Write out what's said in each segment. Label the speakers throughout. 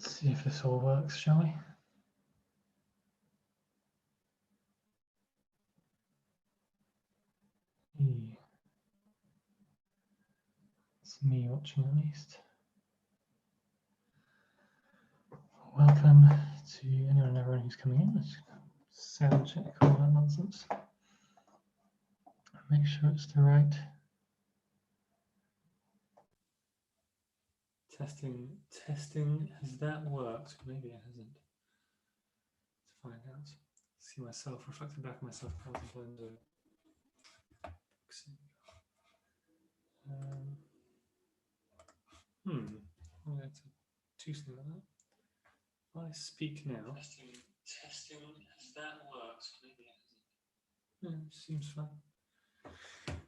Speaker 1: Let's see if this all works, shall we? It's me watching at least. Welcome to anyone and everyone who's coming in. Let's sound check all that nonsense. Make sure it's the right. Testing. Has that worked? Maybe it hasn't. Let's find out. See myself reflected back on myself. I'm going to do something like that. I speak now. Testing. Has that worked? Maybe it hasn't. Seems fine.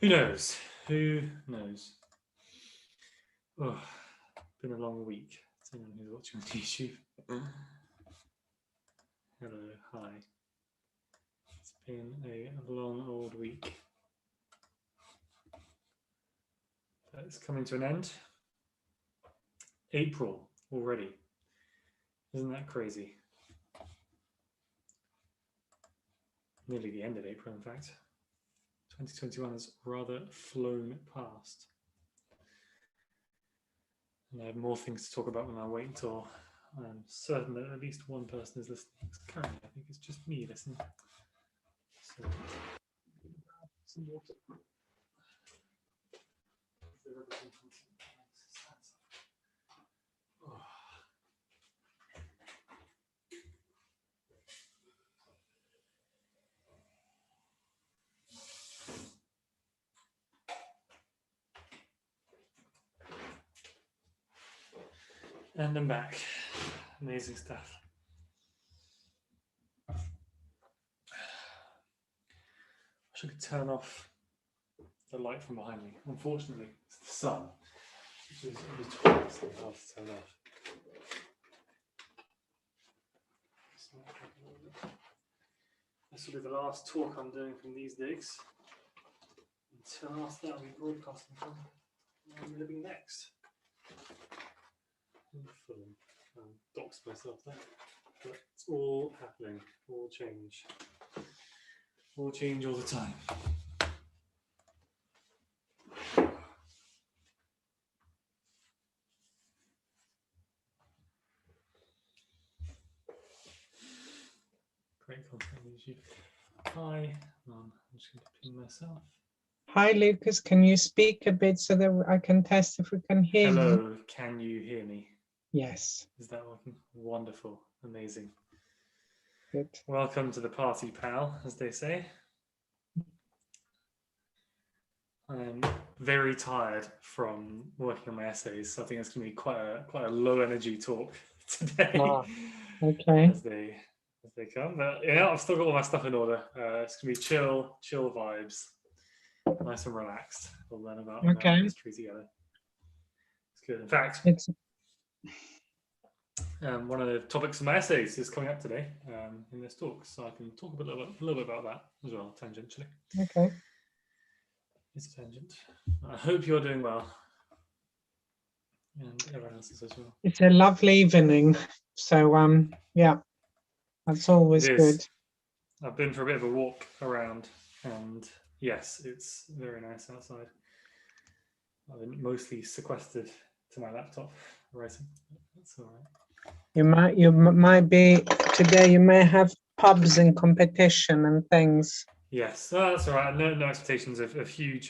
Speaker 1: Who knows? Who knows? Oh, been a long week. To anyone who's watching on YouTube. Hello, hi. It's been a long old week. But it's coming to an end. April already. Isn't that crazy? Nearly the end of April, in fact. 2021 has rather flown past. And I have more things to talk about when I wait until I'm certain that at least one person is listening. Currently, I think it's just me listening. So, some water. And I'm back. Amazing stuff. I wish I could turn off the light from behind me. Unfortunately, it's the sun, which is notoriously hard to turn off. This will be the last talk I'm doing from these digs. Until after that, I'll be broadcasting from where I'm living next. Doxed myself there. But it's all happening, all change all the time. Great content on YouTube. Hi, I'm just going to pin myself.
Speaker 2: Hi, Lucas. Can you speak a bit so that I can test if we can hear you?
Speaker 1: Hello, can you hear me?
Speaker 2: Yes.
Speaker 1: Is that working? Wonderful, amazing.
Speaker 2: Good.
Speaker 1: Welcome to the party, pal, as they say. I'm very tired from working on my essays, so I think it's going to be quite a low energy talk today.
Speaker 2: Okay.
Speaker 1: as they come. But yeah, I've still got all my stuff in order. It's going to be chill vibes, nice and relaxed. We'll learn about history together. It's good. In fact, one of the topics of my essays is coming up today in this talk, so I can talk a little bit about that as well, tangentially.
Speaker 2: Okay.
Speaker 1: It's a tangent. I hope you're doing well, and everyone else is as well.
Speaker 2: It's a lovely evening, so yeah, that's always good.
Speaker 1: I've been for a bit of a walk around, and yes, it's very nice outside. I've been mostly sequestered to my laptop writing. That's all right.
Speaker 2: You might be today. You may have pubs and competition and things.
Speaker 1: Yes, that's all right. No expectations of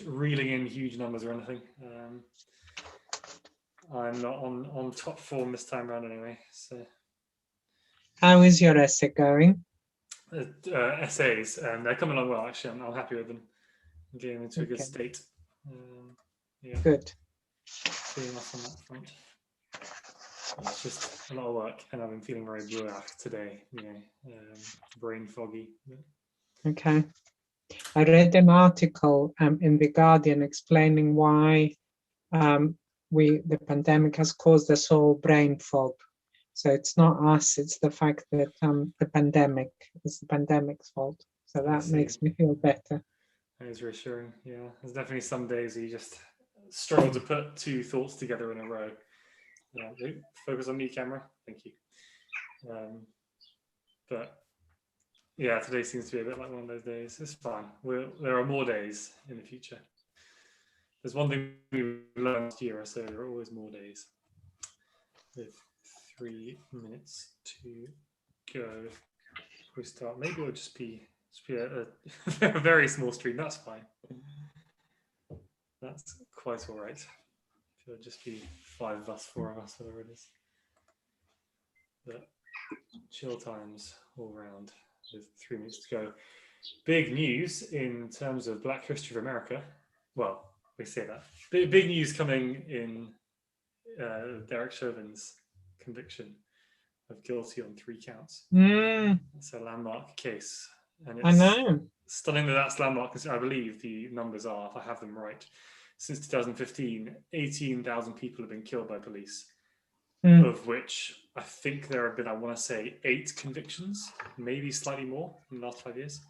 Speaker 1: reeling in huge numbers or anything. I'm not on top form this time around anyway. So,
Speaker 2: how is your essay going?
Speaker 1: Essays, they're coming along well. Actually, I'm happy with them. I'm getting into a good state. Yeah.
Speaker 2: Good.
Speaker 1: Seeing off on that front. It's just a lot of work, and I've been feeling very blurred today. Brain foggy.
Speaker 2: Okay. I read an article in The Guardian explaining why the pandemic has caused us all brain fog. So it's not us, it's the fact that the pandemic is the pandemic's fault. So that makes me feel better.
Speaker 1: That is reassuring. Yeah, there's definitely some days where you just struggle to put two thoughts together in a row. Focus on me, camera. Thank you. But yeah, today seems to be a bit like one of those days. It's fine. There are more days in the future. There's one thing we learned last year, so there are always more days. With 3 minutes to go, we start. Maybe it'll just be a very small stream. That's fine. That's quite all right. It'll just be 5 of us, 4 of us, whatever it is. But chill times all round with 3 minutes to go. Big news in terms of Black History of America. Well, we say that. Big news coming in Derek Chauvin's conviction of guilty on 3 counts. It's a landmark case. And it's
Speaker 2: I know.
Speaker 1: stunning that that's landmark, because I believe the numbers are, if I have them right, since 2015, 18,000 people have been killed by police, of which I think there have been, I want to say, 8 convictions, maybe slightly more in the last 5 years.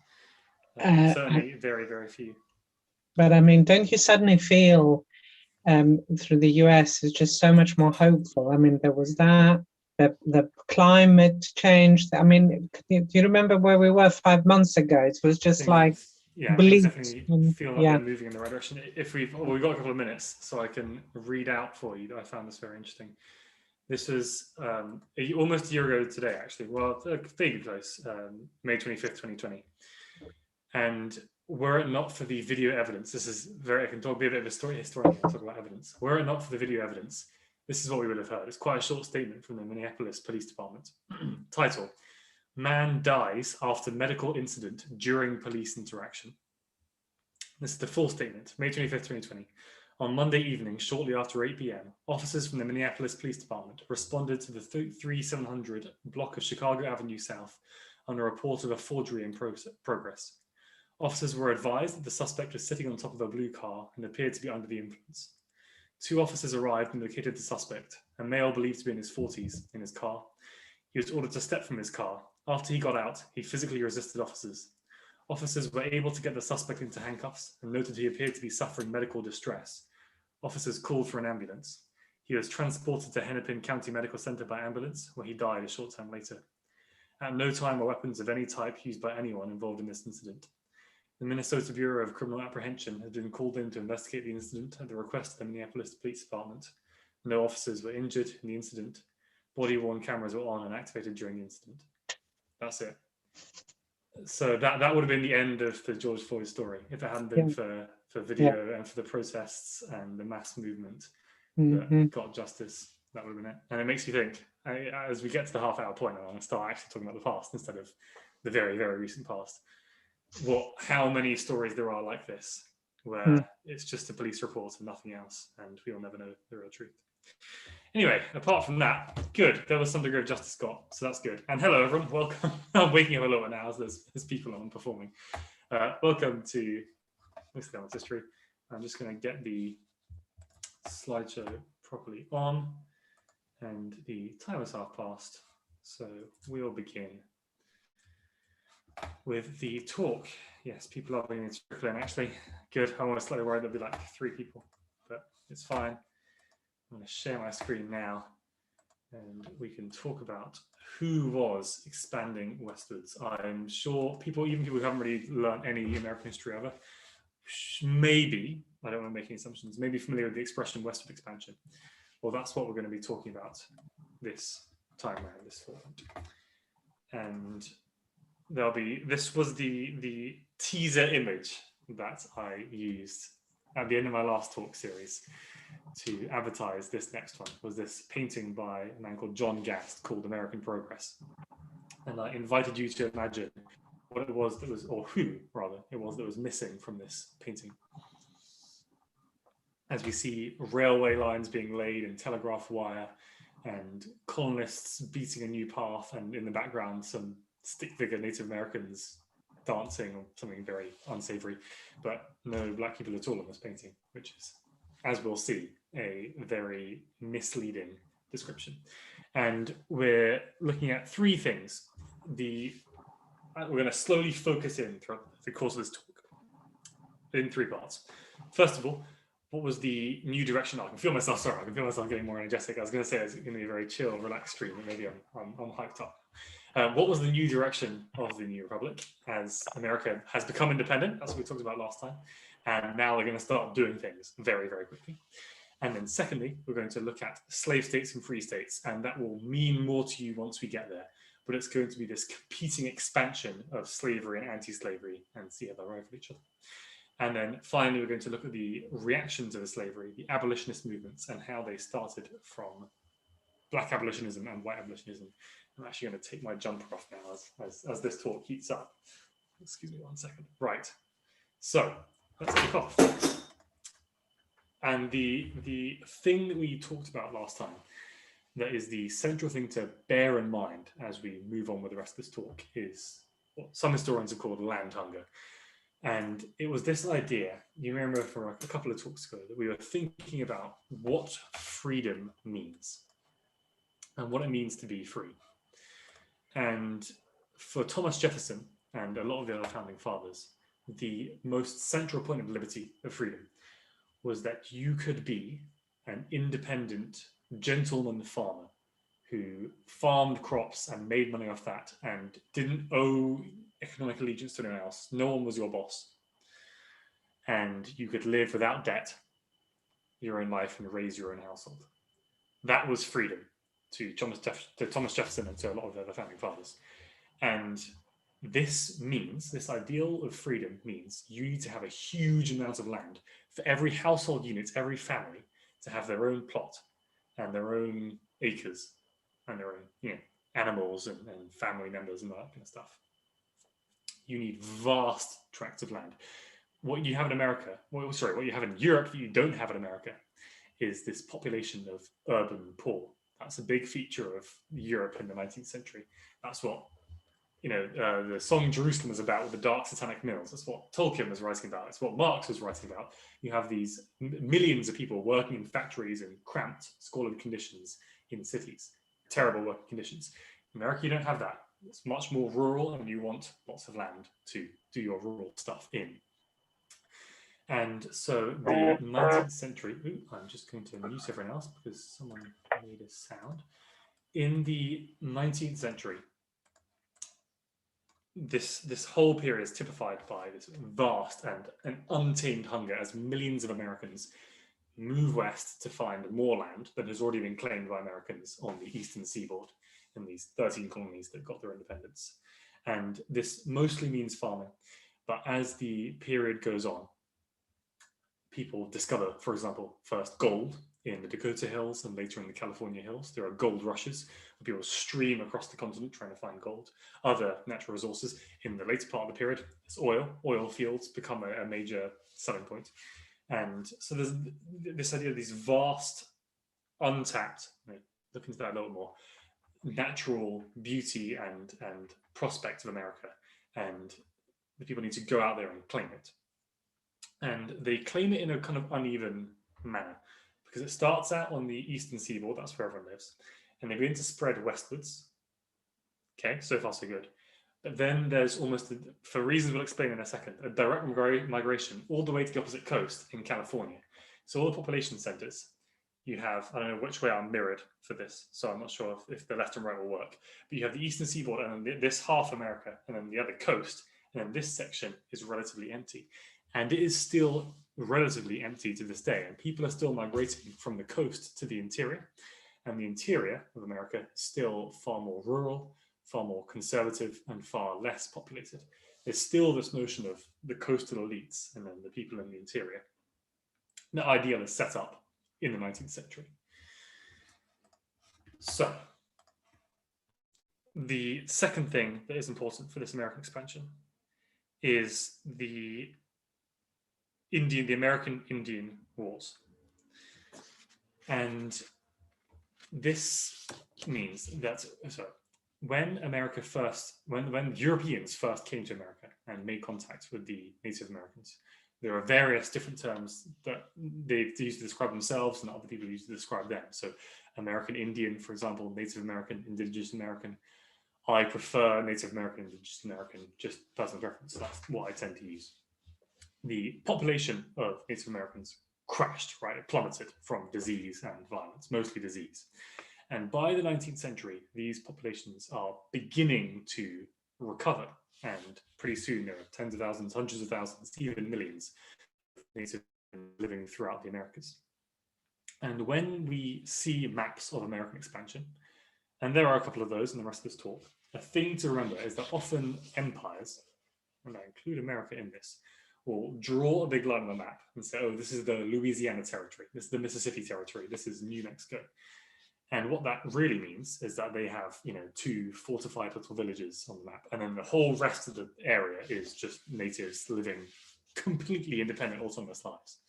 Speaker 1: Certainly very, very few.
Speaker 2: But I mean, don't you suddenly feel through the US is just so much more hopeful? I mean, there was that, the climate change. I mean, do you remember where we were 5 months ago? It was just like bleak.
Speaker 1: I definitely feel like we're moving in the right direction. If we've got a couple of minutes, so I can read out for you. I found this very interesting. This was almost a year ago today, actually. Well, fairly close, May 25th, 2020. And were it not for the video evidence, this is I can talk a bit of a historian and talk about evidence. Were it not for the video evidence, this is what we would have heard. It's quite a short statement from the Minneapolis Police Department. Title: Man dies after medical incident during police interaction. This is the full statement, May 25th, 2020. On Monday evening, shortly after 8 p.m., officers from the Minneapolis Police Department responded to the 3700 block of Chicago Avenue South on a report of a forgery in progress. Officers were advised that the suspect was sitting on top of a blue car and appeared to be under the influence. 2 officers arrived and located the suspect, a male believed to be in his 40s, in his car. He was ordered to step from his car. After he got out, he physically resisted officers. Officers were able to get the suspect into handcuffs and noted he appeared to be suffering medical distress. Officers called for an ambulance. He was transported to Hennepin County Medical Center by ambulance, where he died a short time later. At no time were weapons of any type used by anyone involved in this incident. The Minnesota Bureau of Criminal Apprehension has been called in to investigate the incident at the request of the Minneapolis Police Department. No officers were injured in the incident. Body-worn cameras were on and activated during the incident. That's it. So that would have been the end of the George Floyd story if it hadn't been for video and for the protests and the mass movement that got justice. That would have been it. And it makes you think, as we get to the half-hour point, I want to start actually talking about the past instead of the very, very recent past. How many stories there are like this, where it's just a police report and nothing else, and we'll never know the real truth. Anyway, apart from that, good. There was some degree of justice got, so that's good. And hello, everyone. Welcome. I'm waking up a little bit now as there's people on performing. Welcome to Westwards History. I'm just going to get the slideshow properly on, and the time is half past, so we'll begin with the talk. Yes, people are beginning to trickle in, actually. Good. I was slightly worried there'll be like 3 people, but it's fine. I'm going to share my screen now, and we can talk about who was expanding westwards. I'm sure even people who haven't really learned any American history ever, maybe, I don't want to make any assumptions, maybe familiar with the expression westward expansion. Well, that's what we're going to be talking about this time around, this format. And this was the teaser image that I used at the end of my last talk series to advertise this next one. Was this painting by a man called John Gast called American Progress. And I invited you to imagine what it was that was, or who rather it was that was missing from this painting. As we see railway lines being laid and telegraph wire and colonists beating a new path, and in the background some stick figure Native Americans dancing or something very unsavory, but no black people at all in this painting, which is, as we'll see, a very misleading description. And we're looking at 3 things. We're going to slowly focus in throughout the course of this talk in 3 parts. First of all, what was the new direction? I can feel myself, sorry, I can feel myself getting more energetic. I was going to say it's going to be a very chill, relaxed stream, but maybe I'm hyped up. What was the new direction of the New Republic as America has become independent? That's what we talked about last time. And now they're going to start doing things very, very quickly. And then secondly, we're going to look at slave states and free states, and that will mean more to you once we get there. But it's going to be this competing expansion of slavery and anti-slavery and see how they rival each other. And then finally, we're going to look at the reactions of slavery, the abolitionist movements, and how they started from black abolitionism and white abolitionism. I'm actually going to take my jumper off now as this talk heats up. Excuse me 1 second. Right. So let's kick off. And the thing that we talked about last time that is the central thing to bear in mind as we move on with the rest of this talk is what some historians have called land hunger. And it was this idea, you remember from a couple of talks ago, that we were thinking about what freedom means and what it means to be free. And for Thomas Jefferson and a lot of the other founding fathers, the most central point of liberty, of freedom, was that you could be an independent gentleman farmer who farmed crops and made money off that and didn't owe economic allegiance to anyone else. No one was your boss. And you could live without debt, your own life, and raise your own household. That was freedom to Thomas Jefferson and to a lot of the other founding fathers. And this means, this ideal of freedom means you need to have a huge amount of land for every household unit, every family to have their own plot and their own acres and their own, animals and family members and all that kind of stuff. You need vast tracts of land. What you have in America, what you have in Europe that you don't have in America is this population of urban poor. That's a big feature of Europe in the 19th century. That's what, the song Jerusalem is about with the dark satanic mills. That's what Tolkien was writing about. It's what Marx was writing about. You have these millions of people working in factories in cramped, squalid conditions in cities, terrible working conditions. In America, you don't have that. It's much more rural, and you want lots of land to do your rural stuff in. And so the 19th century, I'm just going to mute everyone else because someone made a sound. In the 19th century, this whole period is typified by this vast and untamed hunger as millions of Americans move west to find more land that has already been claimed by Americans on the eastern seaboard in these 13 colonies that got their independence. And this mostly means farming. But as the period goes on, people discover, for example, first gold in the Dakota Hills and later in the California Hills. There are gold rushes. People stream across the continent trying to find gold. Other natural resources in the later part of the period, it's oil. Oil fields become a major selling point. And so there's this idea of these vast, untapped, look into that a little more, natural beauty and prospect of America. And the people need to go out there and claim it. And they claim it in a kind of uneven manner because it starts out on the eastern seaboard, that's where everyone lives, and they begin to spread westwards. Okay, so far so good. But then there's almost, for reasons we'll explain in a second, a direct migration all the way to the opposite coast in California. So all the population centers, you have, I don't know which way I'm mirrored for this, so I'm not sure if the left and right will work, but you have the eastern seaboard and then this half America and then the other coast, and then this section is relatively empty. And it is still relatively empty to this day. And people are still migrating from the coast to the interior. And the interior of America is still far more rural, far more conservative, and far less populated. There's still this notion of the coastal elites and then the people in the interior. The ideal is set up in the 19th century. So, the second thing that is important for this American expansion is the American Indian Wars. And this means that when Europeans first came to America and made contact with the Native Americans, there are various different terms that they used to describe themselves and other people used to describe them. So American Indian, for example, Native American, Indigenous American. I prefer Native American, Indigenous American, just personal preference. So that's what I tend to use. The population of Native Americans crashed, right? It plummeted from disease and violence, mostly disease. And by the 19th century, these populations are beginning to recover. And pretty soon there are tens of thousands, hundreds of thousands, even millions of native living throughout the Americas. And when we see maps of American expansion, and there are a couple of those in the rest of this talk, a thing to remember is that often empires, and I include America in this, will draw a big line on the map and say, oh, this is the Louisiana territory, this is the Mississippi territory, this is New Mexico. And what that really means is that they have, 2 fortified little villages on the map, and then the whole rest of the area is just natives living completely independent, autonomous lives.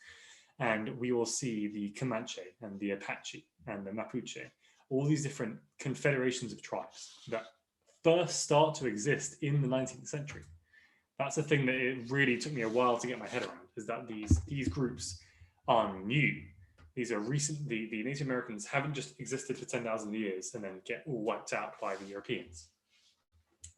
Speaker 1: And we will see the Comanche and the Apache and the Mapuche, all these different confederations of tribes that first start to exist in the 19th century. That's the thing that it really took me a while to get my head around, is that these groups are new. These are recent. The Native Americans haven't just existed for 10,000 years and then get all wiped out by the Europeans.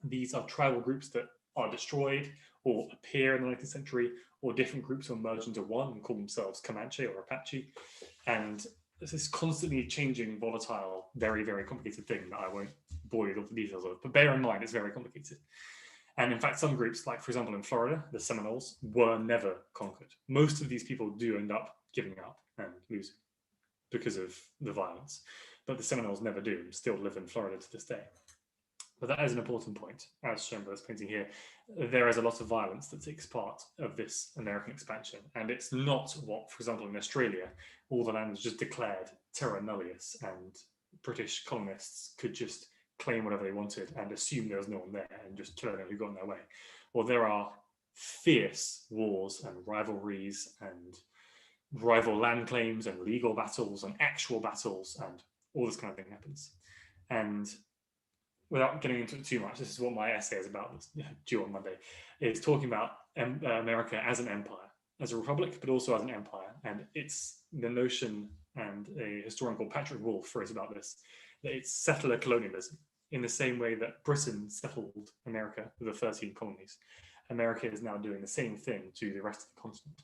Speaker 1: These are tribal groups that are destroyed or appear in the 19th century, or different groups will merge into one and call themselves Comanche or Apache. And this is constantly changing, volatile, very, very complicated thing that I won't bore you with all the details of, but bear in mind, it's very complicated. And in fact, some groups, like for example in Florida, the Seminoles, were never conquered. Most of these people do end up giving up and losing because of the violence, but the Seminoles never do and still live in Florida to this day. But that is an important point, as shown by this painting here. There is a lot of violence that takes part of this American expansion, and it's not what, for example, in Australia, all the land is just declared terra nullius, and British colonists could just claim whatever they wanted and assume there was no one there and just kill anyone who got in their way. Well, there are fierce wars and rivalries and rival land claims and legal battles and actual battles, and all this kind of thing happens. And without getting into it too much, this is what my essay is about, due on Monday. It's talking about America as an empire, as a republic, but also as an empire. And it's the notion, and a historian called Patrick Wolfe wrote about this, that it's settler colonialism. In the same way that Britain settled America with the 13 colonies, America is now doing the same thing to the rest of the continent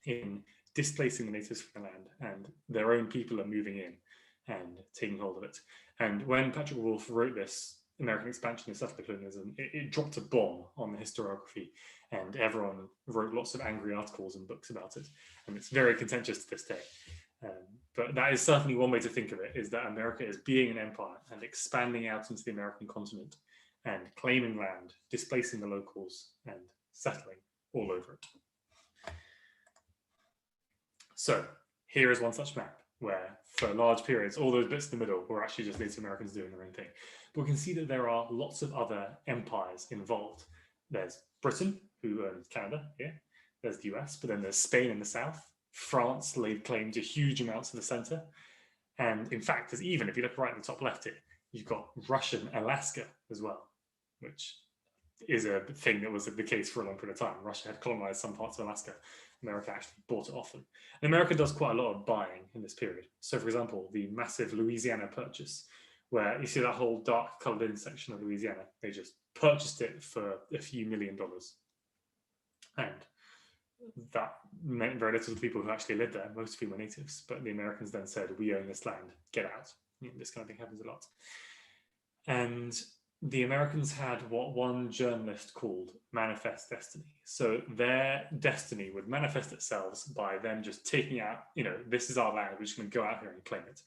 Speaker 1: in displacing the natives from the land, and their own people are moving in and taking hold of it. And when Patrick Wolfe wrote this American expansion and settler colonialism, it dropped a bomb on the historiography, and everyone wrote lots of angry articles and books about it, and it's very contentious to this day. But that is certainly one way to think of it, is that America is being an empire and expanding out into the American continent and claiming land, displacing the locals and settling all over it. So here is one such map where for large periods, all those bits in the middle were actually just Native Americans doing their own thing. But we can see that there are lots of other empires involved. There's Britain, who owns Canada here. There's the US, but then there's Spain in the south. France laid claim to huge amounts of the center. And in fact, there's even, if you look right at the top left here, you've got Russian Alaska as well, which is a thing that was the case for a long period of time. Russia had colonized some parts of Alaska. America actually bought it off them. And America does quite a lot of buying in this period. So for example, the massive Louisiana purchase, where you see that whole dark colored in section of Louisiana, they just purchased it for a few $1 million. And that meant very little to the people who actually lived there, most of whom were natives. But the Americans then said, we own this land, get out. This kind of thing happens a lot. And the Americans had what one journalist called manifest destiny. So their destiny would manifest itself by them just taking out, this is our land, we're just going to go out here and claim it.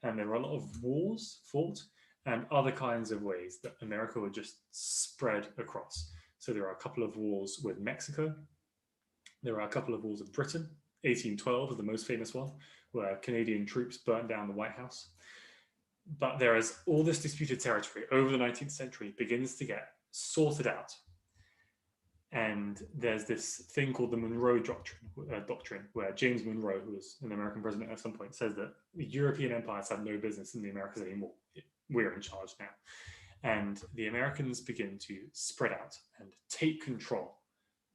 Speaker 1: And there were a lot of wars fought and other kinds of ways that America would just spread across. So there are a couple of wars with Mexico. There are a couple of wars with Britain. 1812 is the most famous one, where Canadian troops burnt down the White House. But there is all this disputed territory over the 19th century begins to get sorted out. And there's this thing called the Monroe Doctrine, where James Monroe, who was an American president at some point, says that the European empires have no business in the Americas anymore. We're in charge now. And the Americans begin to spread out and take control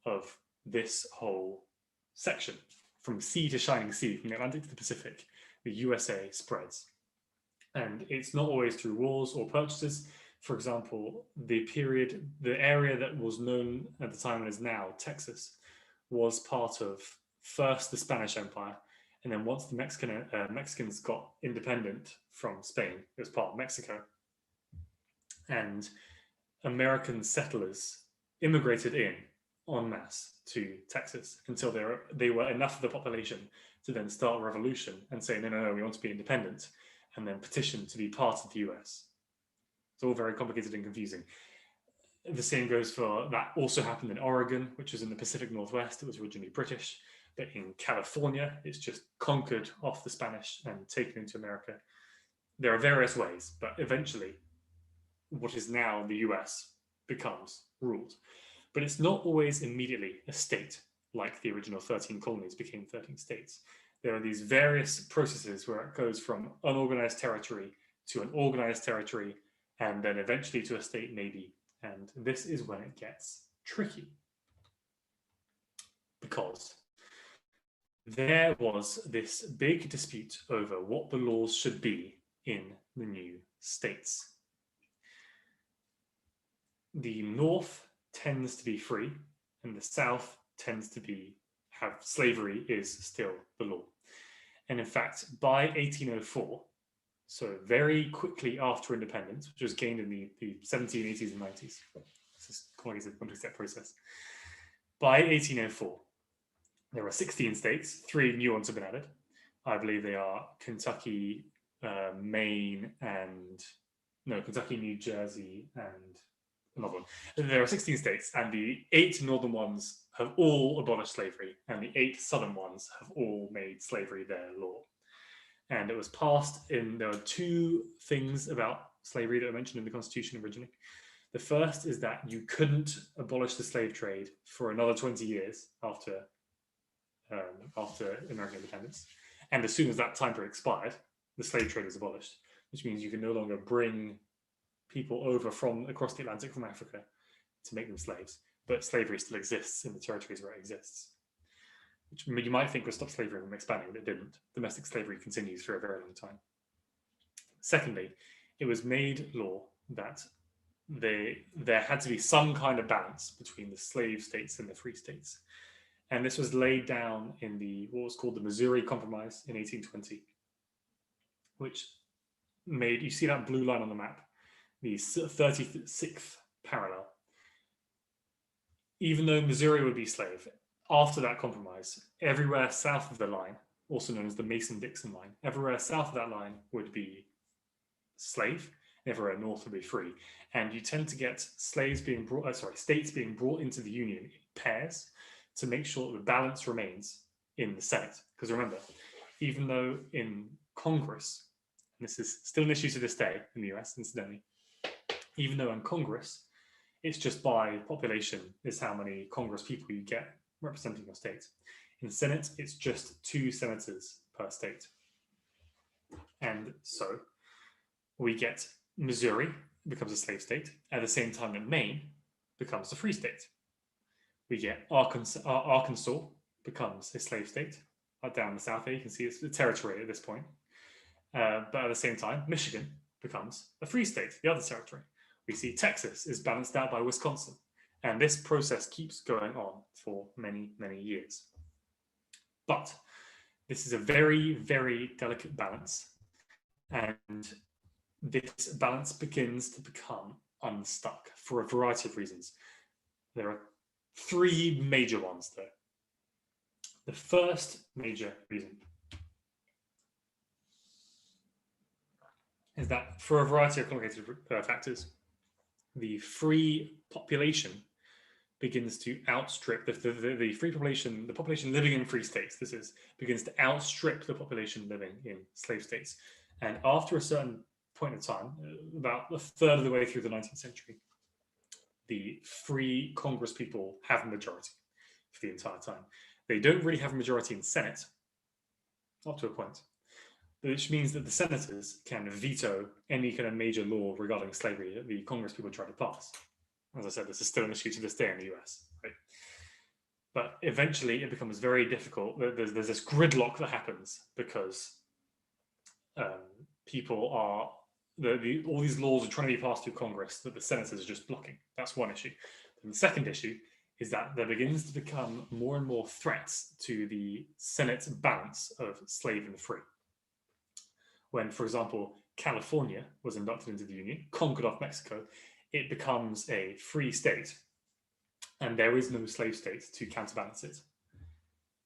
Speaker 1: of this whole section. From sea to shining sea, from the Atlantic to the Pacific, the USA spreads. And it's not always through wars or purchases. For example, the area that was known at the time and is now Texas was part of first the Spanish Empire, and then once the Mexicans got independent from Spain, it was part of Mexico, and American settlers immigrated in en masse to Texas until they were enough of the population to then start a revolution and say, no, we want to be independent, and then petition to be part of the US. It's all very complicated and confusing. The same goes for, that also happened in Oregon, which is in the Pacific Northwest. It was originally British, but in California, it's just conquered off the Spanish and taken into America. There are various ways, but eventually what is now the US becomes ruled. But it's not always immediately a state, like the original 13 colonies became 13 states. There are these various processes where it goes from unorganized territory to an organized territory, and then eventually to a state maybe. And this is when it gets tricky, because there was this big dispute over what the laws should be in the new states. The North tends to be free, and the South tends to have slavery is still the law. And in fact, by 1804, so very quickly after independence, which was gained in the 1780s and 90s, this is quite a multi-step process. By 1804, there were 16 states, 3 new ones have been added. I believe they are Kentucky, Maine, Kentucky, New Jersey, and another one. There are 16 states, and the 8 northern ones have all abolished slavery, and the 8 southern ones have all made slavery their law. And it was passed there were 2 things about slavery that were mentioned in the Constitution originally. The first is that you couldn't abolish the slave trade for another 20 years after American independence. And as soon as that time period expired, the slave trade was abolished, which means you can no longer bring people over from across the Atlantic from Africa to make them slaves. But slavery still exists in the territories where it exists, which you might think would stop slavery from expanding, but it didn't. Domestic slavery continues for a very long time. Secondly, it was made law that there had to be some kind of balance between the slave states and the free states. And this was laid down in what was called the Missouri Compromise in 1820, which made, you see that blue line on the map, the 36th parallel. Even though Missouri would be slave, after that compromise, everywhere south of the line, also known as the Mason-Dixon line, everywhere south of that line would be slave, everywhere north would be free. And you tend to get states being brought into the Union in pairs to make sure that the balance remains in the Senate. Because remember, even though in Congress, and this is still an issue to this day in the US, incidentally, even though in Congress, it's just by population is how many Congress people you get representing your state. In the Senate, it's just 2 senators per state. And so we get Missouri becomes a slave state at the same time that Maine becomes a free state. We get Arkansas becomes a slave state. Down the south here, you can see it's a territory at this point. But at the same time, Michigan becomes a free state, the other territory. We see Texas is balanced out by Wisconsin. And this process keeps going on for many, many years. But this is a very, very delicate balance. And this balance begins to become unstuck for a variety of reasons. There are 3 major ones, though. The first major reason is that for a variety of complicated factors, the free population begins to outstrip the free population, the population living in free states, begins to outstrip the population living in slave states. And after a certain point in time, about a third of the way through the 19th century, the free Congress people have a majority for the entire time. They don't really have a majority in the Senate, up to a point, which means that the senators can veto any kind of major law regarding slavery that the Congress people try to pass. As I said, this is still an issue to this day in the US, right? But eventually it becomes very difficult. There's this gridlock that happens because people are, all these laws are trying to be passed through Congress that the senators are just blocking. That's one issue. And the second issue is that there begins to become more and more threats to the Senate's balance of slave and free. When, for example, California was inducted into the Union, conquered off Mexico, it becomes a free state, and there is no slave state to counterbalance it.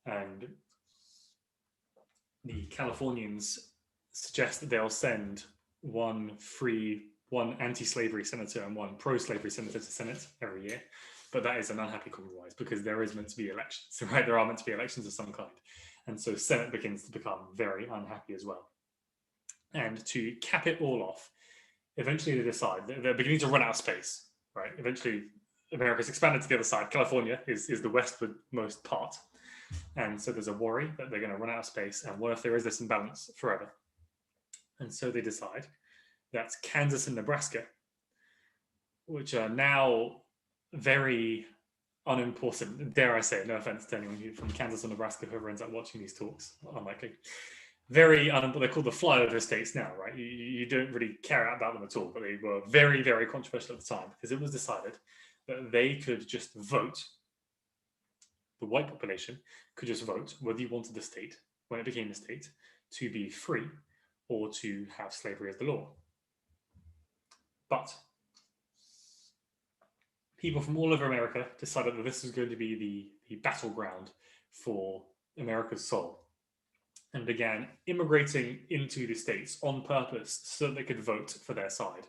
Speaker 1: And the Californians suggest that they'll send one anti-slavery senator and one pro-slavery senator to Senate every year. But that is an unhappy compromise because there is meant to be elections, right? There are meant to be elections of some kind. And so Senate begins to become very unhappy as well. And to cap it all off, eventually they decide that they're beginning to run out of space, right? Eventually America's expanded to the other side. California is the westwardmost part. And so there's a worry that they're going to run out of space. And what if there is this imbalance forever? And so they decide that Kansas and Nebraska, which are now very unimportant, dare I say, no offense to anyone from Kansas or Nebraska whoever ends up watching these talks, unlikely. Very unimportant. They're called the flyover states now, right? You don't really care about them at all, but they were very, very controversial at the time because it was decided that they could just vote. The white population could just vote whether you wanted the state, when it became a state, to be free or to have slavery as the law. But people from all over America decided that this was going to be the battleground for America's soul and began immigrating into the states on purpose so that they could vote for their side.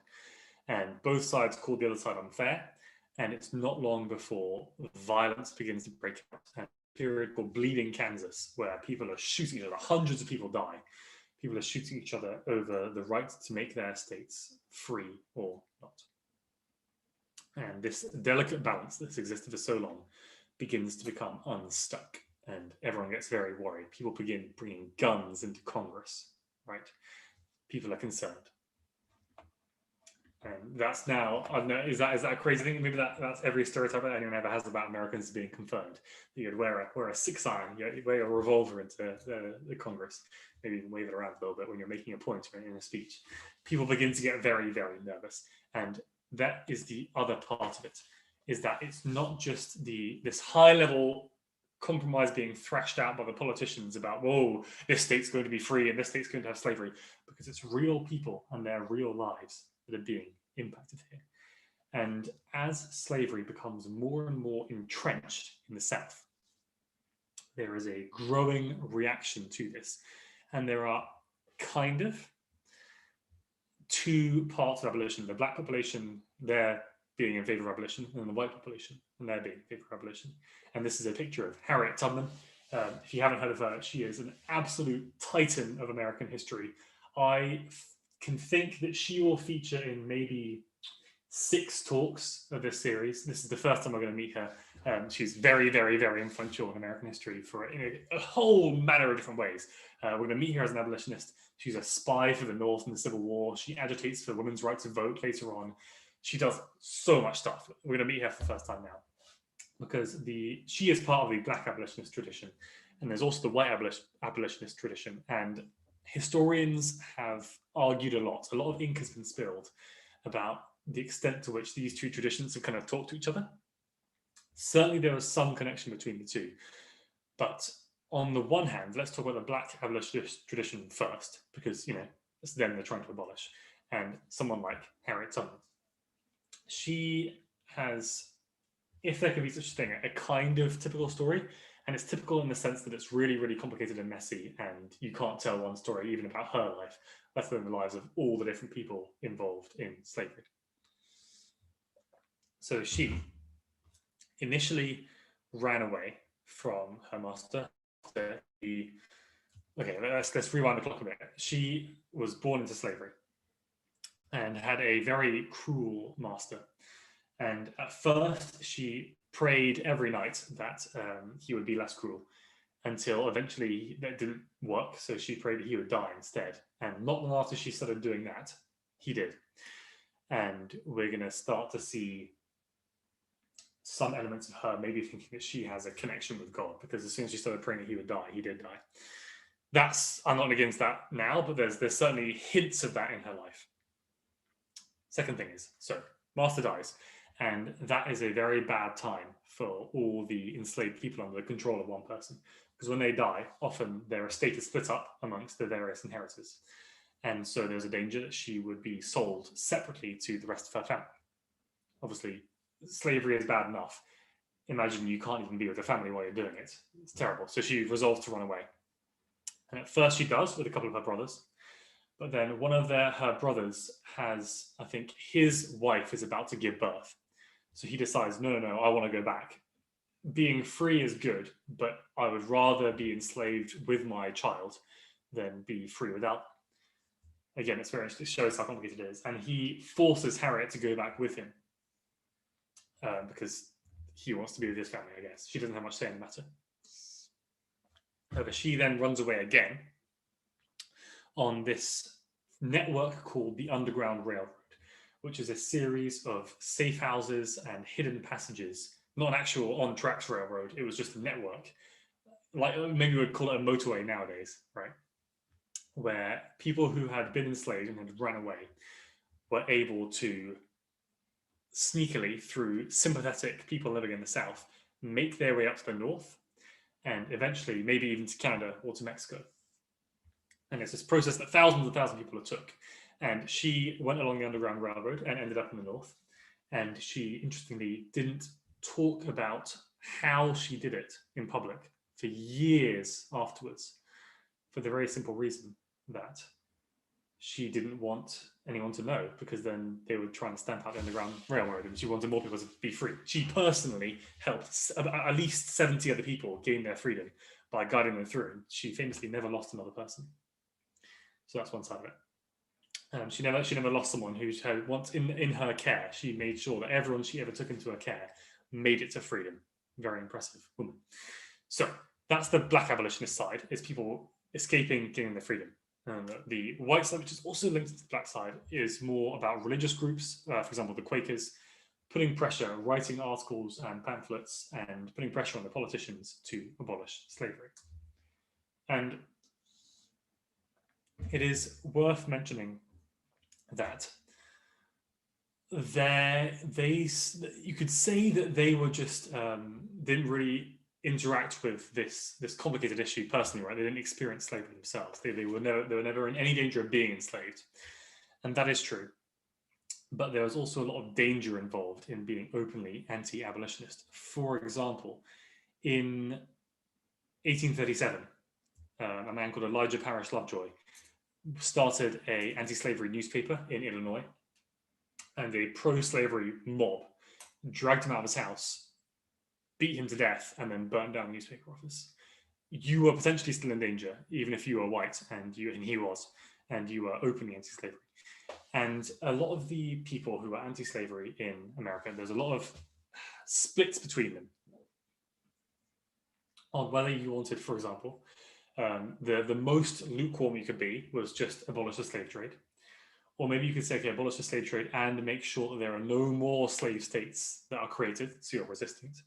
Speaker 1: And both sides called the other side unfair. And it's not long before violence begins to break out. And a period called Bleeding Kansas, where people are shooting each other, hundreds of people die. People are shooting each other over the right to make their states free or not. And this delicate balance that's existed for so long begins to become unstuck, and everyone gets very worried. People begin bringing guns into Congress, right? People are concerned. And that's now, I don't know, is that a crazy thing? Maybe that's every stereotype that anyone ever has about Americans being confirmed. You'd wear a 6-iron, you wear a revolver into the Congress, maybe even wave it around a little bit when you're making a point or in a speech. People begin to get very, very nervous. And that is the other part of it, is that it's not just this high-level compromise being thrashed out by the politicians about, whoa, this state's going to be free and this state's going to have slavery, because it's real people and their real lives that are being impacted here. And as slavery becomes more and more entrenched in the South, there is a growing reaction to this. And there are kind of two parts of abolition. The black population, they're being in favor of abolition, and the white population, and they're being in favor of abolition. And this is a picture of Harriet Tubman. If you haven't heard of her, she is an absolute titan of American history. I can think that she will feature in maybe 6 talks of this series. This is the first time I'm going to meet her. She's very, very, very influential in American history for a whole manner of different ways. We're going to meet her as an abolitionist. She's a spy for the North in the Civil War. She agitates for women's right to vote later on. She does so much stuff. We're going to meet her for the first time now because she is part of the black abolitionist tradition. And there's also the white abolitionist tradition. And historians have argued a lot of ink has been spilled about the extent to which these two traditions have kind of talked to each other. Certainly there is some connection between the two. But on the one hand, let's talk about the black abolitionist tradition first, because, it's them they're trying to abolish. And someone like Harriet Tubman, she has, if there could be such a thing, a kind of typical story. And it's typical in the sense that it's really, really complicated and messy, and you can't tell one story even about her life, let alone the lives of all the different people involved in slavery. So she initially ran away from her master. Okay, let's rewind the clock a bit. She was born into slavery and had a very cruel master. And at first, she prayed every night that he would be less cruel, until eventually that didn't work. So she prayed that he would die instead. And not long after she started doing that, he did. And we're going to start to see some elements of her maybe thinking that she has a connection with God, because as soon as she started praying that he would die, he did die. I'm not against that now, but there's certainly hints of that in her life. Second thing is, so master dies, And that is a very bad time for all the enslaved people under the control of one person. Because when they die, often their estate is split up amongst the various inheritors. And so there's a danger that she would be sold separately to the rest of her family. Obviously, slavery is bad enough. Imagine you can't even be with the family while you're doing it. It's terrible. So she resolves to run away. And at first she does with a couple of her brothers. But then one of her brothers has, I think, his wife is about to give birth. So he decides, no, I want to go back. Being free is good, but I would rather be enslaved with my child than be free without. Again, it's very interesting. It shows how complicated it is. And he forces Harriet to go back with him because he wants to be with his family, I guess. She doesn't have much say in the matter. However, she then runs away again on this network called the Underground Railroad, which is a series of safe houses and hidden passages, not an actual on-tracks railroad. It was just a network. Like maybe we would call it a motorway nowadays, right? Where people who had been enslaved and had run away were able to sneakily, through sympathetic people living in the South, make their way up to the North and eventually maybe even to Canada or to Mexico. And it's this process that thousands of people took. And she went along the Underground Railroad and ended up in the North. And she, interestingly, didn't talk about how she did it in public for years afterwards, for the very simple reason that she didn't want anyone to know, because then they would try and stamp out the Underground Railroad, and she wanted more people to be free. She personally helped at least 70 other people gain their freedom by guiding them through. She famously never lost another person. So that's one side of it. She never lost someone who had once in her care. She made sure that everyone she ever took into her care made it to freedom. Very impressive woman. So that's the black abolitionist side. It's people escaping, getting their freedom. The white side, which is also linked to the black side, is more about religious groups. For example, the Quakers putting pressure, writing articles and pamphlets, and putting pressure on the politicians to abolish slavery. And it is worth mentioning that you could say that they were just didn't really interact with this complicated issue personally, right? They didn't experience slavery themselves. They were never in any danger of being enslaved, and that is true. But there was also a lot of danger involved in being openly anti-abolitionist. For example, in 1837, a man called Elijah Parrish Lovejoy started an anti-slavery newspaper in Illinois, and a pro-slavery mob dragged him out of his house, beat him to death, and then burnt down the newspaper office. You were potentially still in danger, even if you were white, and he was, and you were openly anti-slavery. And a lot of the people who were anti-slavery in America, there's a lot of splits between them on whether you wanted, for example, the most lukewarm you could be was just abolish the slave trade. Or maybe you could say, okay, abolish the slave trade and make sure that there are no more slave states that are created, so you're resisting it.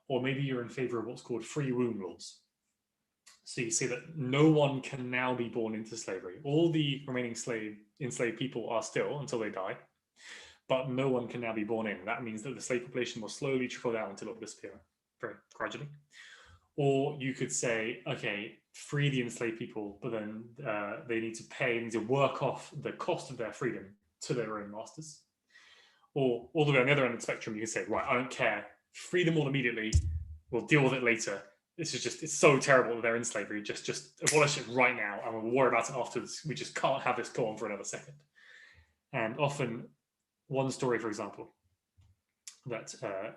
Speaker 1: Or maybe you're in favor of what's called free womb laws. So you say that no one can now be born into slavery. All the remaining enslaved people are still until they die, but no one can now be born in. That means that the slave population will slowly trickle down until it will disappear very gradually. Or you could say, okay, free the enslaved people, but then they need to work off the cost of their freedom to their own masters. Or all the way on the other end of the spectrum, you can say, right, I don't care, free them all immediately, we'll deal with it later. It's so terrible that they're in slavery, just abolish it right now, and we'll worry about it afterwards. We just can't have this go on for another second. And often, one story, for example, that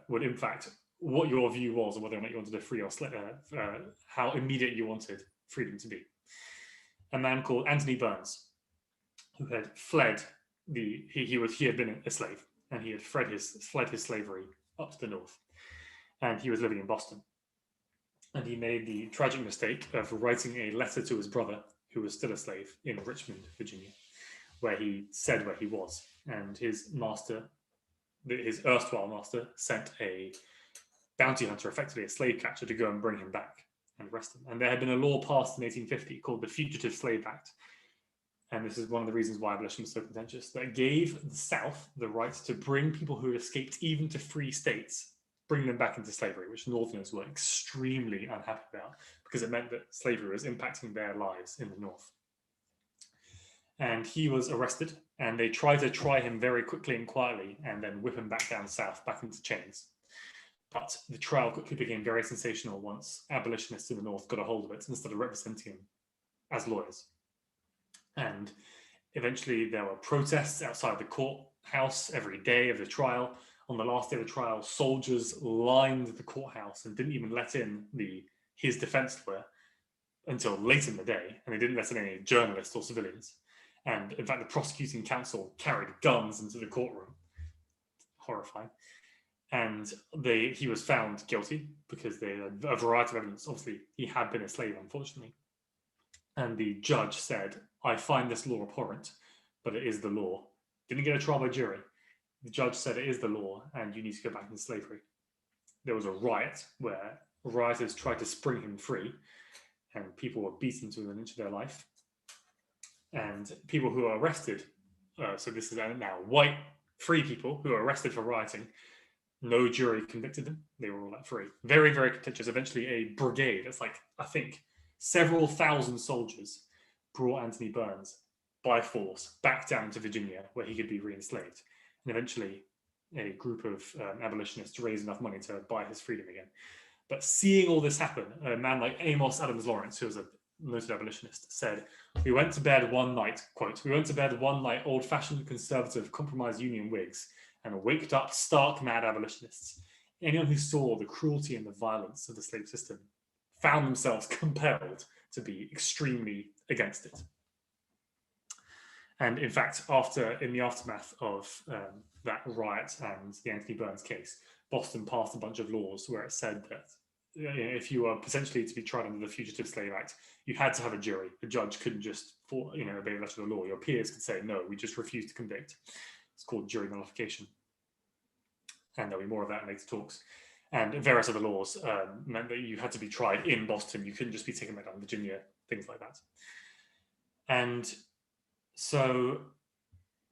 Speaker 1: would in fact what your view was on whether or not you wanted to free or how immediate you wanted freedom to be. A man called Anthony Burns, who had fled he had been a slave, and he had fled his slavery up to the north, and he was living in Boston. And he made the tragic mistake of writing a letter to his brother, who was still a slave, in Richmond, Virginia, where he said where he was, and his erstwhile master, sent a bounty hunter, effectively a slave catcher, to go and bring him back and arrest him. And there had been a law passed in 1850 called the Fugitive Slave Act. and this is one of the reasons why abolition was so contentious, that gave the South the right to bring people who had escaped even to free states, bring them back into slavery, which Northerners were extremely unhappy about, because it meant that slavery was impacting their lives in the North. And he was arrested, and they tried to try him very quickly and quietly, and then whip him back down south, back into chains. But the trial quickly became very sensational once abolitionists in the North got a hold of it and started representing him as lawyers. And eventually there were protests outside the courthouse every day of the trial. On the last day of the trial, soldiers lined the courthouse and didn't even let in his defense lawyer until late in the day, and they didn't let in any journalists or civilians. And in fact, the prosecuting counsel carried guns into the courtroom. Horrifying. And he was found guilty because they had a variety of evidence. Obviously, he had been a slave, unfortunately. And the judge said, "I find this law abhorrent, but it is the law." Didn't get a trial by jury. The judge said it is the law, and you need to go back into slavery. There was a riot where rioters tried to spring him free, and people were beaten to an inch of their life. And people who are arrested, so this is now white free people who are arrested for rioting, no jury convicted them. They were all let free. Very, very contentious. Eventually a brigade, it's like, I think, several thousand soldiers brought Anthony Burns by force back down to Virginia where he could be reenslaved. And eventually a group of abolitionists raised enough money to buy his freedom again. But seeing all this happen, a man like Amos Adams Lawrence, who was a noted abolitionist, said, "We went to bed one night," quote, "we went to bed one night old-fashioned conservative compromise union Whigs and waked up stark mad abolitionists. Anyone who saw the cruelty and the violence of the slave system found themselves compelled to be extremely against it." And in fact, in the aftermath of that riot and the Anthony Burns case, Boston passed a bunch of laws where it said that if you were potentially to be tried under the Fugitive Slave Act, you had to have a jury. The judge couldn't just obey the letter of the law. Your peers could say, "No, we just refuse to convict." It's called jury nullification. And there'll be more of that in later talks. And various other laws meant that you had to be tried in Boston. You couldn't just be taken back down to Virginia, things like that. And so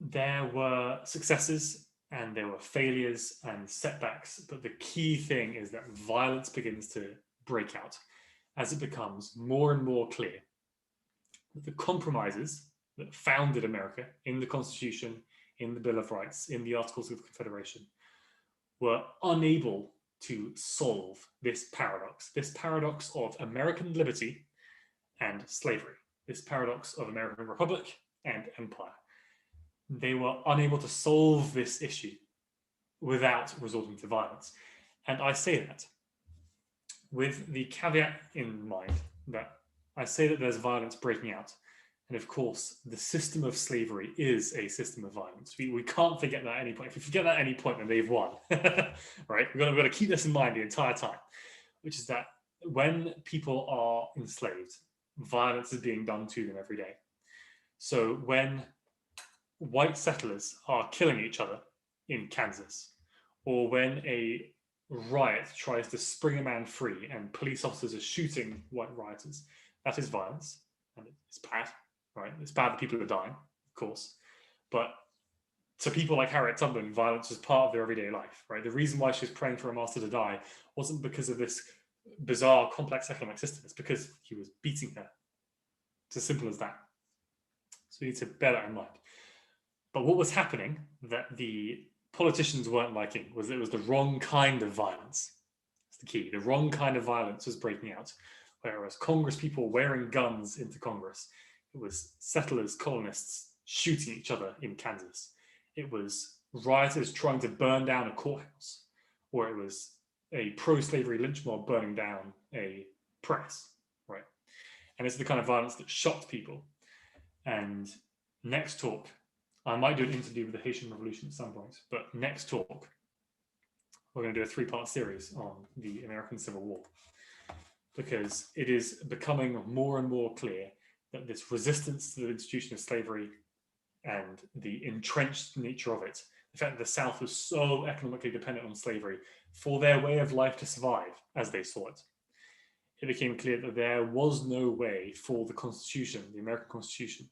Speaker 1: there were successes and there were failures and setbacks, but the key thing is that violence begins to break out as it becomes more and more clear that the compromises that founded America in the Constitution, in the Bill of Rights, in the Articles of Confederation, were unable to solve this paradox of American liberty and slavery, this paradox of American Republic and empire. They were unable to solve this issue without resorting to violence. And I say that with the caveat in mind that I say that there's violence breaking out. And of course, the system of slavery is a system of violence. We can't forget that at any point. If we forget that at any point, then they've won, right? We've got to keep this in mind the entire time, which is that when people are enslaved, violence is being done to them every day. So when white settlers are killing each other in Kansas, or when a riot tries to spring a man free and police officers are shooting white rioters, that is violence, and it's bad, right? It's bad that people are dying, of course, but to people like Harriet Tubman, violence was part of their everyday life, right? The reason why she was praying for her master to die wasn't because of this bizarre, complex economic system. It's because he was beating her. It's as simple as that. So we need to bear that in mind. But what was happening that the politicians weren't liking was it was the wrong kind of violence. That's the key. The wrong kind of violence was breaking out. Whereas Congress people wearing guns into Congress, it was settlers, colonists shooting each other in Kansas. It was rioters trying to burn down a courthouse, or it was a pro-slavery lynch mob burning down a press, right? And it's the kind of violence that shocked people. And next talk, I might do an interview with the Haitian Revolution at some point, but next talk, we're going to do a 3-part series on the American Civil War, because it is becoming more and more clear that this resistance to the institution of slavery and the entrenched nature of it, the fact that the South was so economically dependent on slavery for their way of life to survive as they saw it, it became clear that there was no way for the Constitution, the American Constitution,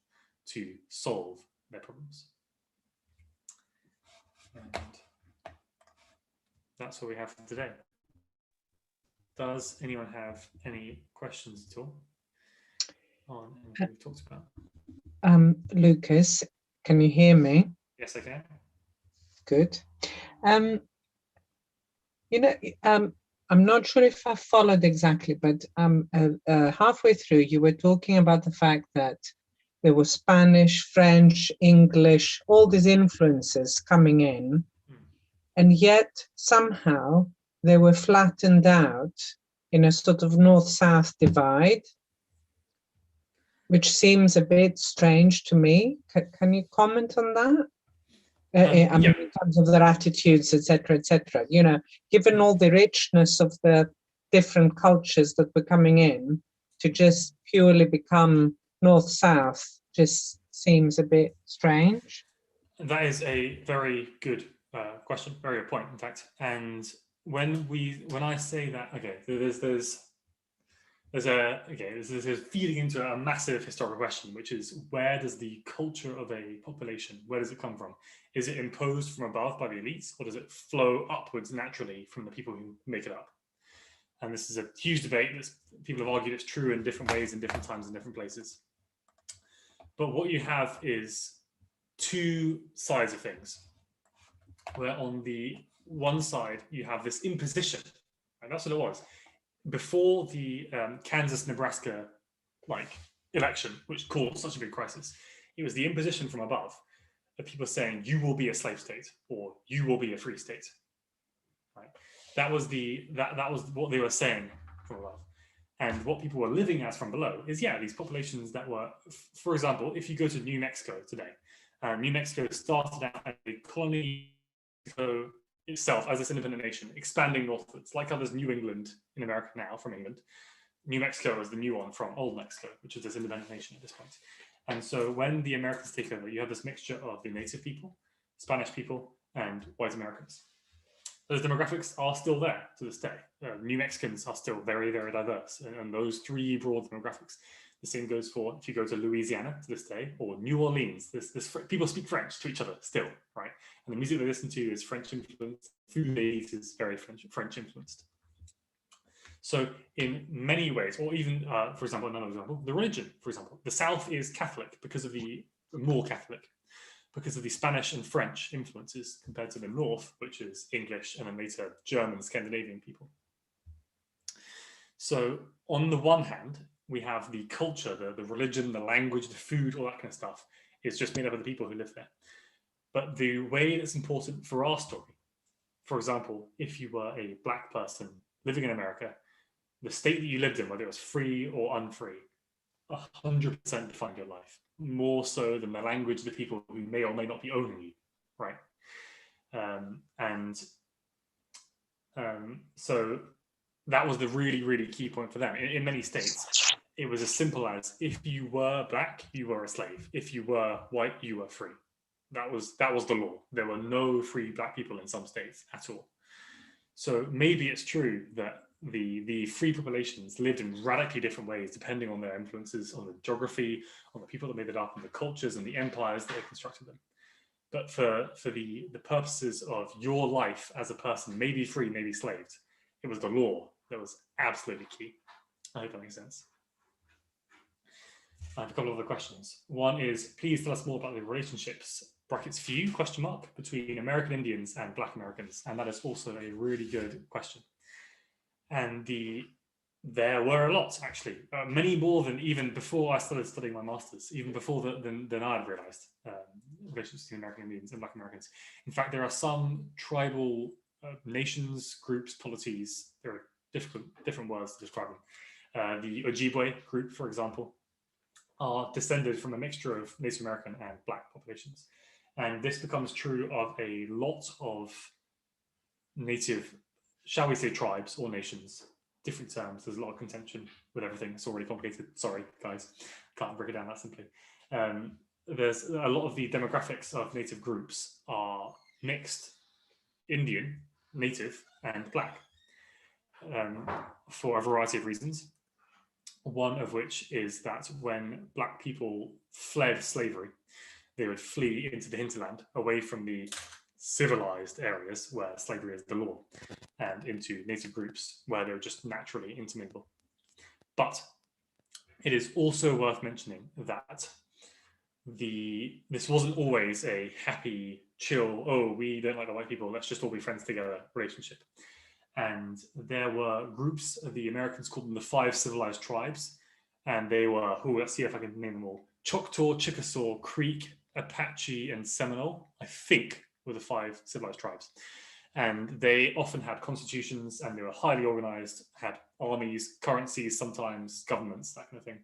Speaker 1: to solve their problems. And that's what we have for today. Does anyone have any questions at all on anything we've talked about?
Speaker 2: Lucas, can you hear me?
Speaker 1: Yes, I can.
Speaker 2: Good. I'm not sure if I followed exactly, but halfway through you were talking about the fact that there was Spanish, French, English, all these influences coming in, and yet somehow they were flattened out in a sort of north-south divide, which seems a bit strange to me. Can you comment on that? I mean, in terms of their attitudes, etc., etc. Given all the richness of the different cultures that were coming in, to just purely become north-south just seems a bit strange.
Speaker 1: That is a very good question, very good point, in fact. And when I say that, okay, this is feeding into a massive historical question, which is, where does the culture of a population, where does it come from? Is it imposed from above by the elites, or does it flow upwards naturally from the people who make it up? And this is a huge debate that people have argued it's true in different ways, in different times, in different places. But what you have is two sides of things, where on the one side you have this imposition, and that's what it was before the Kansas-Nebraska election, which caused such a big crisis. It was the imposition from above of people saying, you will be a slave state, or you will be a free state. Right? That was what they were saying from above. And what people were living as from below is, these populations that were, for example, if you go to New Mexico today, New Mexico started out as a colony itself as this independent nation, expanding northwards, like how there's New England in America now from England. New Mexico is the new one from Old Mexico, which is this independent nation at this point. And so when the Americans take over, you have this mixture of the native people, Spanish people, and white Americans. Those demographics are still there to this day. New Mexicans are still very, very diverse, and those three broad demographics. The same goes for if you go to Louisiana to this day, or New Orleans. People speak French to each other still, right? And the music they listen to is French influenced. Food they eat is very French influenced. So in many ways, or even, for example, another example, the religion, for example, the South is Catholic because of more Catholic, because of the Spanish and French influences compared to the North, which is English and then later German, Scandinavian people. So on the one hand, we have the culture, the religion, the language, the food, all that kind of stuff is just made up of the people who live there. But the way that's important for our story, for example, if you were a Black person living in America, the state that you lived in, whether it was free or unfree, 100% defined your life, more so than the language of the people who may or may not be owning you, right? So that was the really, really key point for them. In many states, it was as simple as, if you were Black, you were a slave. If you were white, you were free. That was the law. There were no free Black people in some states at all. So maybe it's true that the free populations lived in radically different ways, depending on their influences, on the geography, on the people that made it up, on the cultures and the empires that they constructed them. But for the purposes of your life as a person, maybe free, maybe slaved, it was the law that was absolutely key. I hope that makes sense. I have a couple of other questions. One is, please tell us more about the relationships, brackets few, question mark, between American Indians and Black Americans. And that is also a really good question. And there were a lot, actually, many more than even before I started studying my master's, even before than I had realized relationships between American Indians and Black Americans. In fact, there are some tribal nations, groups, polities, there are different words to describe them. The Ojibwe group, for example, are descended from a mixture of Native American and Black populations. And this becomes true of a lot of native, shall we say, tribes or nations. Different terms, there's a lot of contention with everything. It's already complicated. Sorry, guys, can't break it down that simply. There's a lot of the demographics of native groups are mixed Indian, native, and Black for a variety of reasons. One of which is that when black people fled slavery, they would flee into the hinterland, away from the civilized areas where slavery is the law, and into native groups where they would just naturally intermingle. But it is also worth mentioning that this wasn't always a happy, chill, oh, we don't like the white people, let's just all be friends together relationship. And there were groups, the Americans called them the 5 civilized tribes, and they were, let's see if I can name them all: Choctaw, Chickasaw, Creek, Apache, and Seminole, I think, were the 5 civilized tribes. And they often had constitutions, and they were highly organized, had armies, currencies, sometimes governments, that kind of thing.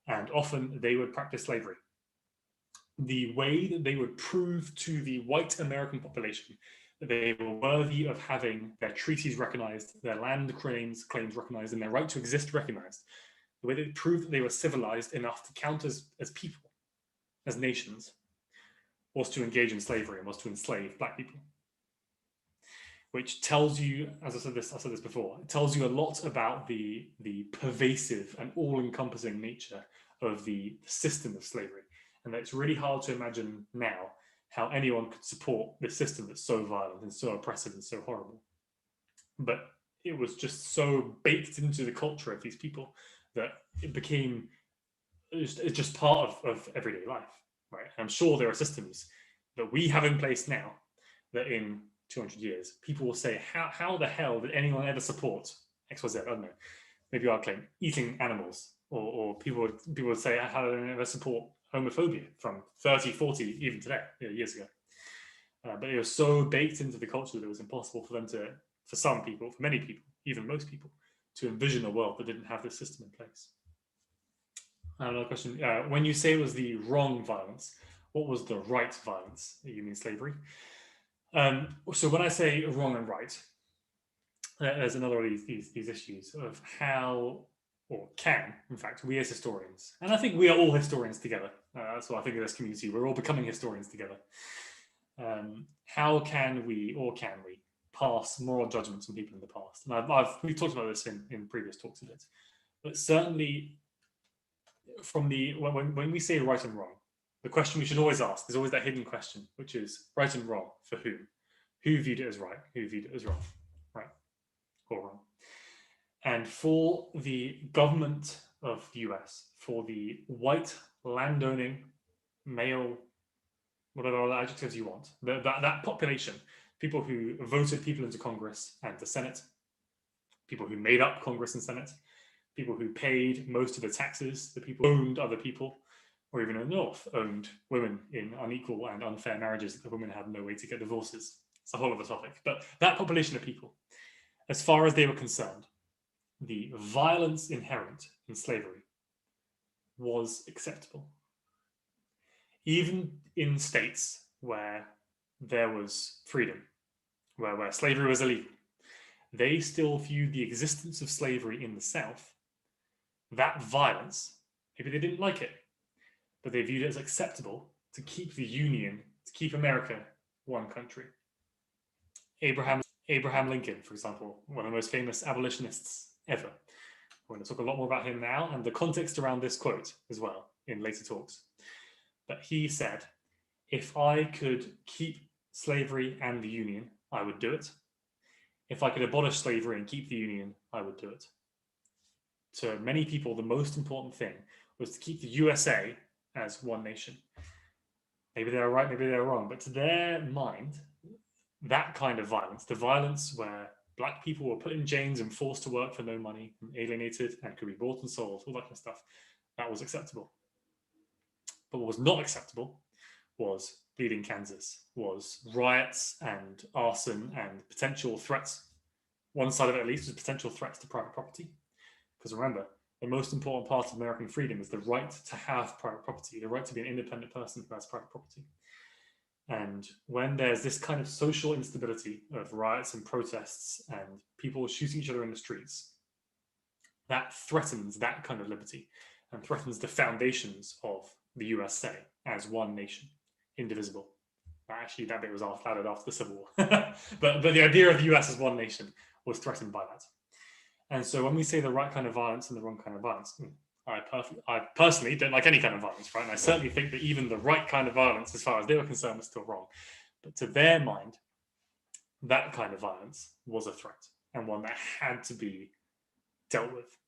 Speaker 1: And often they would practice slavery. The way that they would prove to the white American population that they were worthy of having their treaties recognized, their land claims recognized, and their right to exist recognized, the way they proved that they were civilized enough to count as people, as nations, was to engage in slavery and was to enslave black people. Which tells you, as I said this before, it tells you a lot about the pervasive and all-encompassing nature of the system of slavery. And that it's really hard to imagine now how anyone could support this system that's so violent and so oppressive and so horrible. But it was just so baked into the culture of these people that it became just part of everyday life, right? And I'm sure there are systems that we have in place now that in 200 years, people will say, how the hell did anyone ever support XYZ? I don't know. Maybe I'll claim eating animals, or people would say, how did anyone ever support homophobia from 30, 40, even today, years ago? But it was so baked into the culture that it was impossible for them to, for some people, for many people, even most people, to envision a world that didn't have this system in place. Another question, when you say it was the wrong violence, what was the right violence? You mean slavery? So when I say wrong and right, there's another of these issues of how, or can, in fact, we as historians, and I think we are all historians together, that's what I think of this community, we're all becoming historians together. How can we, or can we, pass moral judgments on people in the past? And we've talked about this in previous talks a bit, but certainly from when we say right and wrong, the question we should always ask, there's always that hidden question, which is right and wrong for whom? Who viewed it as right? Who viewed it as wrong? Right or wrong? And for the government of the US, for the white landowning male, whatever other adjectives you want, that population, people who voted people into Congress and the Senate, people who made up Congress and Senate, people who paid most of the taxes, the people who owned other people, or even in the North, owned women in unequal and unfair marriages that the women had no way to get divorces. It's a whole other topic. But that population of people, as far as they were concerned, the violence inherent in slavery was acceptable. Even in states where there was freedom, where slavery was illegal, they still viewed the existence of slavery in the South, that violence, maybe they didn't like it, but they viewed it as acceptable to keep the Union, to keep America one country. Abraham Lincoln, for example, one of the most famous abolitionists ever. We're going to talk a lot more about him now and the context around this quote as well in later talks. But he said, if I could keep slavery and the Union, I would do it. If I could abolish slavery and keep the Union, I would do it. To many people, the most important thing was to keep the USA as one nation. Maybe they're right, maybe they're wrong, but to their mind, that kind of violence, the violence where black people were put in chains and forced to work for no money, and alienated and could be bought and sold, all that kind of stuff, that was acceptable. But what was not acceptable was Bleeding Kansas, was riots and arson and potential threats. One side of it, at least, was potential threats to private property. Because remember, the most important part of American freedom is the right to have private property, the right to be an independent person who has private property. And when there's this kind of social instability of riots and protests and people shooting each other in the streets, that threatens that kind of liberty and threatens the foundations of the USA as one nation, indivisible. Actually, that bit was added after the Civil War. but the idea of the US as one nation was threatened by that. And so when we say the right kind of violence and the wrong kind of violence, I personally don't like any kind of violence, right? And I certainly think that even the right kind of violence, as far as they were concerned, was still wrong. But to their mind, that kind of violence was a threat and one that had to be dealt with.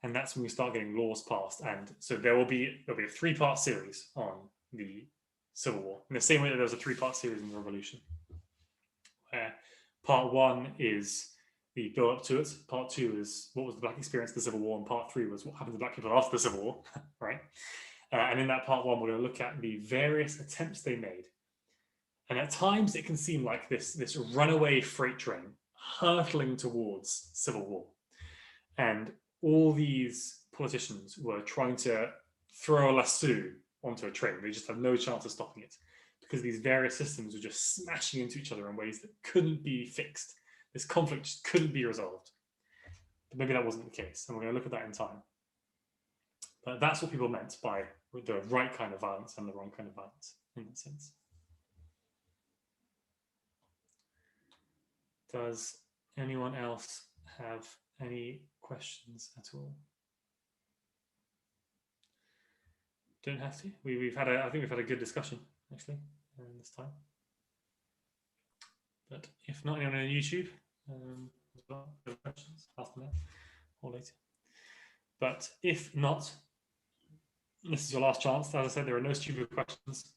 Speaker 1: And that's when we start getting laws passed. And so there'll be a 3-part series on the Civil War, in the same way that there was a 3-part series in the Revolution, where part 1 is the build up to it, part 2 is what was the black experience of the Civil War, and part 3 was what happened to black people after the Civil War, right? And in that part 1, we're going to look at the various attempts they made. And at times it can seem like this runaway freight train hurtling towards civil war. And all these politicians were trying to throw a lasso onto a train. They just have no chance of stopping it because these various systems were just smashing into each other in ways that couldn't be fixed. This conflict just couldn't be resolved. But maybe that wasn't the case, and we're going to look at that in time. But that's what people meant by the right kind of violence and the wrong kind of violence in that sense. Does anyone else have any questions at all? Don't have to. I think we've had a good discussion actually this time. But if not, anyone on YouTube as well, questions, ask them now or later. But if not, this is your last chance. As I said, there are no stupid questions.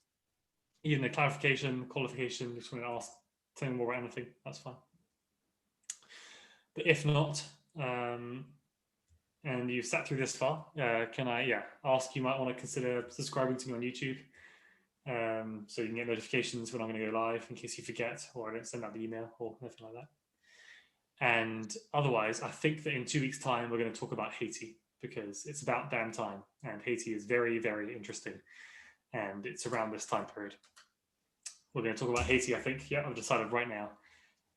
Speaker 1: Even a clarification, qualification, just want to ask, tell me more about anything, that's fine. But if not, and you've sat through this far, can I ask you might want to consider subscribing to me on YouTube, so you can get notifications when I'm going to go live in case you forget or I don't send out the email or anything like that. And otherwise, I think that in 2 weeks' time, we're going to talk about Haiti because it's about damn time. And Haiti is very, very interesting. And it's around this time period. We're going to talk about Haiti, I think. Yeah, I've decided right now.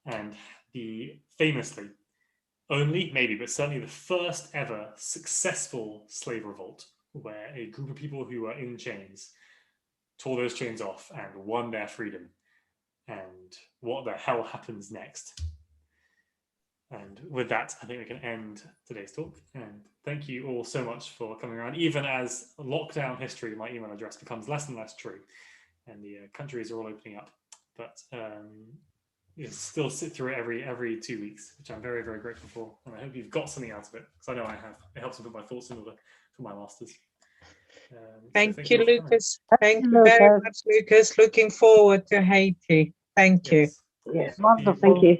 Speaker 1: And the famously, only, maybe, but certainly the first ever successful slave revolt where a group of people who were in chains tore those chains off and won their freedom. And what the hell happens next? And with that, I think we can end today's talk. And thank you all so much for coming around. Even as lockdown history, my email address becomes less and less true, and the countries are all opening up. But you still sit through it every 2 weeks, which I'm very, very grateful for. And I hope you've got something out of it, because I know I have. It helps me put my thoughts in order for my masters.
Speaker 2: Thank you, Lucas. Thank you very much, Lucas. Looking forward to Haiti. Thank you.
Speaker 3: Yes, wonderful. Thank you.